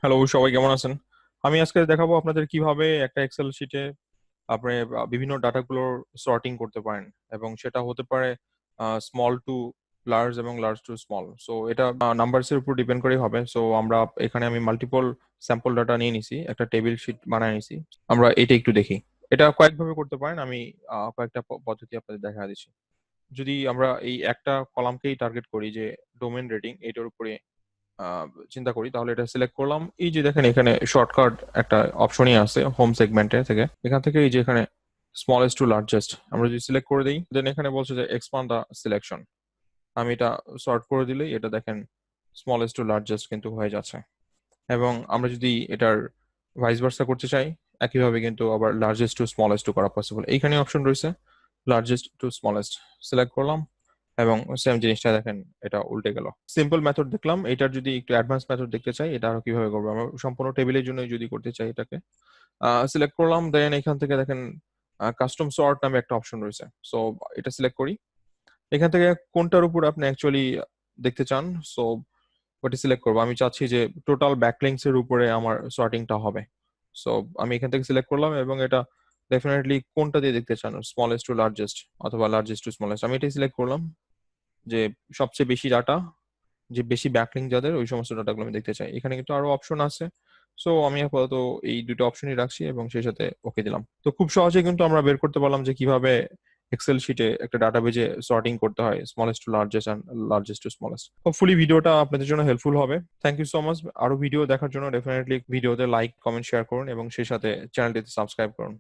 Hello, সবাই কেমন আছেন? আমি আজকে দেখাবো আপনাদের কিভাবে একটা এক্সেল শিটে আপনি বিভিন্ন ডাটাগুলোর সর্টিং করতে পারেন, এবং সেটা হতে পারে স্মল টু লার্জ এবং লার্জ টু স্মল। সো এটা নাম্বারস এর উপর ডিপেন্ড করেই হবে। সো আমরা এখানে আমি মাল্টিপল স্যাম্পল ডাটা নিয়ে নিছি, একটা টেবিল শিট বানায় নিছি। আমরা এটা একটু দেখি। এটা কয়েকভাবে করতে পারেন, আমি কয়েকটা পদ্ধতি আপনাদের দেখা দিচ্ছি। যদি আমরা এই একটা কলামকেই টার্গেট করি যে ডোমেন রেটিং, এটার উপরে চিন্তা করি, তাহলে এটা সিলেক্ট করলাম। এই যে দেখেন এখানে শর্টকাট একটা অপশনই আছে হোম সেগমেন্টে থেকে, এখান থেকে এই যে এখানে স্মলেস্ট টু লার্জেস্ট আমরা যদি সিলেক্ট করে দিই, দেন এখানে বলছে যে এক্সপান্ড দ্য সিলেকশন। আমি এটা সর্ট করে দিলেই এটা দেখেন স্মলেস্ট টু লার্জেস্ট কিন্তু হয়ে যাচ্ছে। এবং আমরা যদি এটার ভাইস ভার্সা করতে চাই, একইভাবে কিন্তু আবার লার্জেস্ট টু স্মলেস্ট টু করা পসিবল। এইখানে অপশন রয়েছে লার্জেস্ট টু স্মলেস্ট, সিলেক্ট করলাম এবং সেম জিনিসটা দেখেন এটা উল্টে গেল। সিম্পল মেথড দেখলাম, এটার যদি একটু অ্যাডভান্স মেথড দেখতে চাই এটা আরো কিভাবে করবো, আমরা সম্পূর্ণ টেবিলের জন্য যদি করতে চাই এটাকে সিলেক্ট করলাম, দেন এখান থেকে দেখেন কাস্টম সর্ট নামে একটা অপশন রয়েছে। সো এটা সিলেক্ট করি, এখান থেকে কোনটার উপর আপনি অ্যাকচুয়ালি দেখতে চান। সো ওটা সিলেক্ট করবো, আমি চাচ্ছি যে টোটাল ব্যাকলিংস এর উপরে আমার সর্টিংটা হবে। সো আমি এখান থেকে সিলেক্ট করলাম এবং এটা ডেফিনেটলি কোনটা দিয়ে দেখতে চান, স্মলেস্ট টু লার্জেস্ট অথবা লার্জেস্ট টু স্মলেস্ট, আমি এটাই সিলেক্ট করলাম যে সবচেয়ে বেশি ডাটা, যে বেশি ব্যাকলিং যাদের, ওই সমস্ত ডাটাগুলো আমি দেখতে চাই। এখানে কিন্তু আরো অপশন আছে। সো আমি আপাতত এই দুটো অপশনই রাখছি এবং সেই সাথে ওকে দিলাম। তো খুব সহজে কিন্তু আমরা বের করতে পারলাম যে কিভাবে এক্সেল শিটে একটা ডাটাবেজে সর্টিং করতে হয় smallest to largest and largest to smallest. Hopefully ভিডিওটা আপনাদের জন্য হেল্পফুল হবে। Thank you so much. আরো ভিডিও দেখার জন্য ডেফিনেটলি ভিডিওতে লাইক, কমেন্ট, শেয়ার করুন এবং সেই সাথে চ্যানেলটিতে সাবস্ক্রাইব করুন।